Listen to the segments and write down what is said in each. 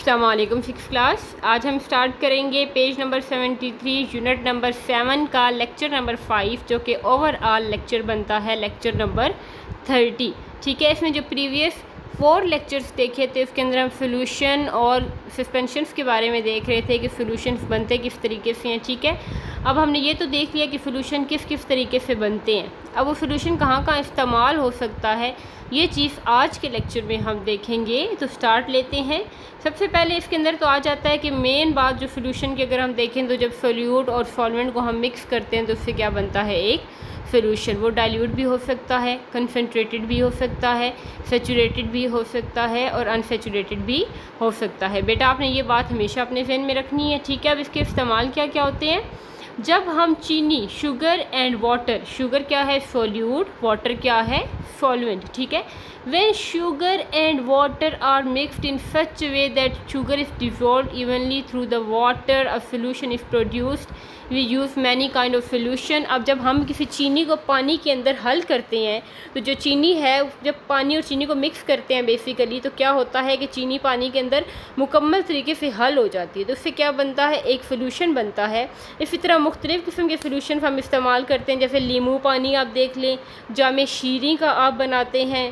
अस्सलाम वालेकुम six class. आज हम स्टार्ट करेंगे पेज नंबर 73 यूनिट नंबर 7 का लेक्चर नंबर 5 जो कि ओवरऑल लेक्चर बनता है लेक्चर नंबर 30। ठीक है, इसमें जो प्रीवियस 4 लेक्चर्स देखे थे उसके अंदर हम सोल्यूशन और सस्पेंशंस के बारे में देख रहे थे कि सोल्यूशंस बनते किस तरीके से हैं। ठीक है, अब हमने ये तो देख लिया कि सोल्यूशन किस किस तरीके से बनते हैं। अब वो सोल्यूशन कहाँ कहाँ इस्तेमाल हो सकता है ये चीज़ आज के लेक्चर में हम देखेंगे। तो स्टार्ट लेते हैं। सबसे पहले इसके अंदर तो आ जाता है कि मेन बात जो सोल्यूशन की अगर हम देखें तो जब सोल्यूट और सॉल्वेंट को हम मिक्स करते हैं तो उससे क्या बनता है, एक सोल्यूशन। वो डाइल्यूट भी हो सकता है, कंसनट्रेटेड भी हो सकता है, सैचुरेटेड भी हो सकता है और अनसैचुरेटेड भी हो सकता है। बेटा आपने ये बात हमेशा अपने ज़हन में रखनी है। ठीक है, अब इसके इस्तेमाल क्या क्या होते हैं। जब हम चीनी, शुगर एंड वाटर, शुगर क्या है सोल्यूट, वाटर क्या है सॉल्वेंट। ठीक है, when sugar and water are mixed in such a way that sugar is dissolved evenly through the water, a solution is produced. We use many kind of solution. अब जब हम किसी चीनी को पानी के अंदर हल करते हैं तो जो चीनी है, जब पानी और चीनी को मिक्स करते हैं बेसिकली, तो क्या होता है कि चीनी पानी के अंदर मुकम्मल तरीके से हल हो जाती है। तो उससे क्या बनता है, एक सोल्यूशन बनता है। इसी तरह मुख्तलिफ़ किस्म के सोल्यूशन हम इस्तेमाल करते हैं, जैसे नींबू पानी आप देख लें, जामे शीरी का आप बनाते हैं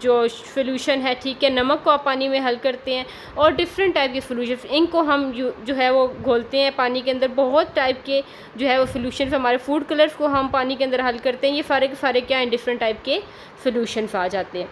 जो सोल्यूशन है। ठीक है, नमक को आप पानी में हल करते हैं और डिफरेंट टाइप के सोल्यूशन, इनको हम जो है वो घोलते हैं पानी के अंदर। बहुत टाइप के जो है वो सोल्यूशन, हमारे फूड कलर्स को हम पानी के अंदर हल करते हैं। ये सारे के सारे क्या हैं, डिफरेंट टाइप के सोल्यूशन आ जाते हैं।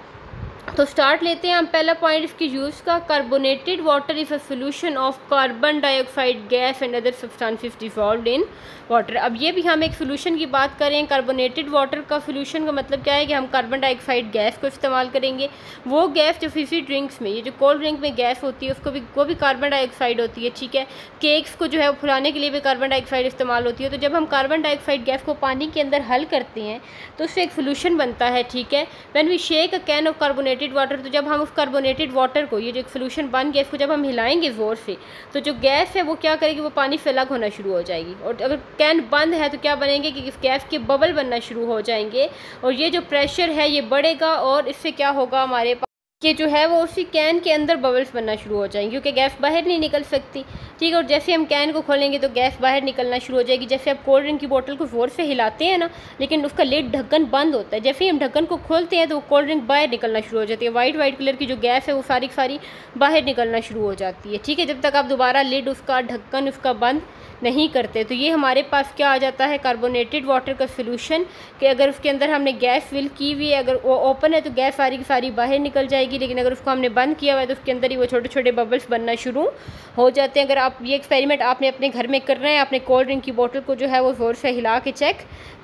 तो स्टार्ट लेते हैं हम। पहला पॉइंट इसके यूज़ का, carbonated water is a solution of carbon dioxide gas and other substances dissolved in water. अब ये भी हम एक सोल्यूशन की बात करें। कार्बोनेटेड वाटर का सोल्यूशन का मतलब क्या है कि हम कार्बन डाइऑक्साइड गैस को इस्तेमाल करेंगे। वो गैस जो फिजी ड्रिंक्स में, ये जो कोल्ड ड्रिंक में गैस होती है उसको भी, वो भी कार्बन डाइऑक्साइड होती है। ठीक है, केक्स को जो है वो फुलाने के लिए भी कार्बन डाइऑक्साइड इस्तेमाल होती है। तो जब हम कार्बन डाइऑक्साइड गैस को पानी के अंदर हल करते हैं तो उससे एक सोल्यूशन बनता है। ठीक है, when we shake a can of carbonated water, तो जब हम उस कार्बोनेटेड वाटर को, ये जो एक सोल्यूशन बन गया, इसको जब हम हिलाएंगे ज़ोर से, तो जो गैस है वो क्या करेगी, वो पानी से अलग होना शुरू हो जाएगी। और अगर कैन बंद है तो क्या बनेंगे कि इस गैस के बबल बनना शुरू हो जाएंगे और ये जो प्रेशर है ये बढ़ेगा और इससे क्या होगा, हमारे पास ये जो है वो उसी कैन के अंदर बबल्स बनना शुरू हो जाएंगे क्योंकि गैस बाहर नहीं निकल सकती। ठीक है, और जैसे हम कैन को खोलेंगे तो गैस बाहर निकलना शुरू हो जाएगी। जैसे आप कोल्ड ड्रिंक की बोतल को ज़ोर से हिलाते हैं ना, लेकिन उसका लिड, ढक्कन बंद होता है। जैसे ही हम ढक्कन को खोलते हैं तो वो कोल्ड ड्रिंक बाहर निकलना शुरू हो जाती है। वाइट कलर की जो गैस है वो सारी सारी बाहर निकलना शुरू हो जाती है। ठीक है, जब तक आप दोबारा लिड, उसका ढक्कन उसका बंद नहीं करते। तो ये हमारे पास क्या आ जाता है, कार्बोनेटेड वाटर का सोल्यूशन, कि अगर उसके अंदर हमने गैस फिल की हुई है, अगर वो ओपन है तो गैस सारी की सारी बाहर निकल जाएगी, लेकिन अगर उसको हमने बंद किया हुआ है तो उसके अंदर ही वो छोटे छोटे बबल्स बनना शुरू हो जाते हैं। अगर आप ये एक्सपेरिमेंट आपने अपने घर में करना है, अपने कोल्ड ड्रिंक की बोतल को जो है वो ज़ोर से हिला के चेक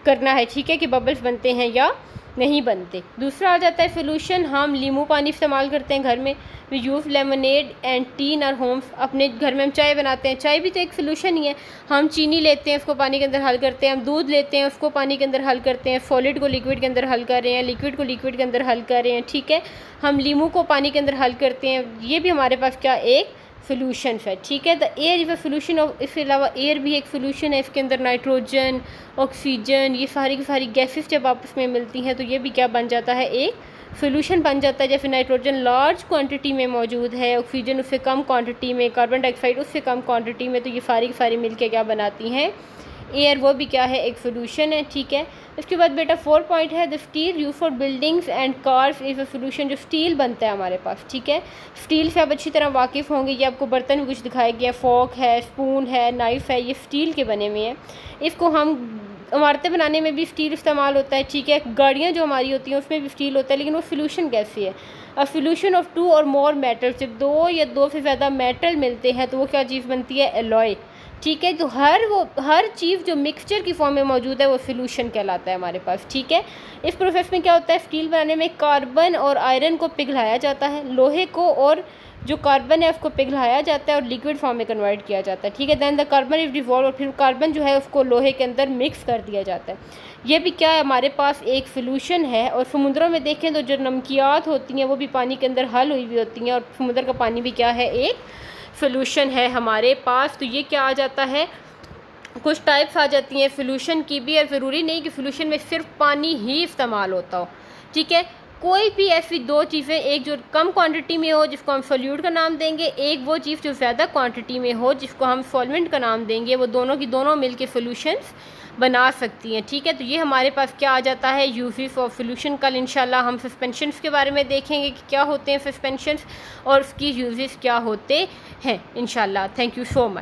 करना है। ठीक है, कि बबल्स बनते हैं या नहीं बनते। दूसरा आ जाता है सोल्यूशन, हम नींबू पानी इस्तेमाल करते हैं घर में। We use lemonade and tea in our homes, अपने घर में हम चाय बनाते हैं, चाय भी तो एक सोल्यूशन ही है। हम चीनी लेते हैं, उसको पानी के अंदर हल करते हैं, हम दूध लेते हैं, उसको पानी के अंदर हल करते हैं, सॉलिड को लिक्विड के अंदर हल कर रहे हैं, लिक्विड को लिक्विड के अंदर हल कर रहे हैं। ठीक है, हम नींबू को पानी के अंदर हल करते हैं, ये भी हमारे पास क्या, एक सोल्यूशन है। ठीक है, the air is a solution of, इसके अलावा एयर भी एक सोल्यूशन है। इसके अंदर नाइट्रोजन, ऑक्सीजन, ये सारी की सारी गैसेस जब आपस में मिलती हैं तो ये भी क्या बन जाता है, एक सोल्यूशन बन जाता है। जैसे नाइट्रोजन लार्ज क्वांटिटी में मौजूद है, ऑक्सीजन उससे कम क्वांटिटी में, कार्बन डाइऑक्साइड उससे कम क्वांटिटी में, तो ये सारी की सारी मिलके क्या बनाती हैं, एयर, वो भी क्या है, एक सोल्यूशन है। ठीक है, इसके बाद बेटा 4 पॉइंट है, the steel use for buildings and cars is a solution. जो स्टील बनता है हमारे पास, ठीक है, स्टील से आप अच्छी तरह वाकिफ़ होंगे। ये आपको बर्तन भी कुछ दिखाया गया, फोक है, स्पून है, नाइफ़ है, ये स्टील के बने हुए हैं। इसको हम इमारतें बनाने में भी स्टील इस्तेमाल होता है। ठीक है, गाड़ियाँ जो हमारी होती हैं उसमें भी स्टील होता है, लेकिन वो सोल्यूशन कैसे है, अ सोल्यूशन ऑफ 2 और मोर मेटल, जब 2 या 2 से ज़्यादा मेटल मिलते हैं तो वो क्या चीज़ बनती है, एलॉय। ठीक है, तो हर चीज़ जो मिक्सचर की फॉर्म में मौजूद है वो सोल्यूशन कहलाता है हमारे पास। ठीक है, इस प्रोसेस में क्या होता है, स्टील बनाने में कार्बन और आयरन को पिघलाया जाता है, लोहे को और जो कार्बन है उसको पिघलाया जाता है और लिक्विड फॉर्म में कन्वर्ट किया जाता है। ठीक है, then the carbon is dissolve, और फिर कार्बन जो है उसको लोहे के अंदर मिक्स कर दिया जाता है। ये भी क्या है, हमारे पास एक सोल्यूशन है। और समुद्रों में देखें तो जो नमकियात होती हैं वो भी पानी के अंदर हल हुई होती हैं और समुद्र का पानी भी क्या है, एक सोल्यूशन है हमारे पास। तो ये क्या आ जाता है, कुछ टाइप्स आ जाती हैं सोल्यूशन की भी, और ज़रूरी नहीं कि सोल्यूशन में सिर्फ पानी ही इस्तेमाल होता हो। ठीक है, कोई भी ऐसी दो चीज़ें, एक जो कम क्वांटिटी में हो जिसको हम सोल्यूट का नाम देंगे, एक वो चीज़ जो ज़्यादा क्वांटिटी में हो जिसको हम सॉल्वेंट का नाम देंगे, वो दोनों की दोनों मिलके सॉल्यूशंस बना सकती हैं। ठीक है, तो ये हमारे पास क्या आ जाता है, यूजेस ऑफ सॉल्यूशन। कल इंशाल्लाह हम सस्पेंशंस के बारे में देखेंगे कि क्या होते हैं सस्पेंशंस और उसकी यूजेस क्या होते हैं इंशाल्लाह। Thank you so much.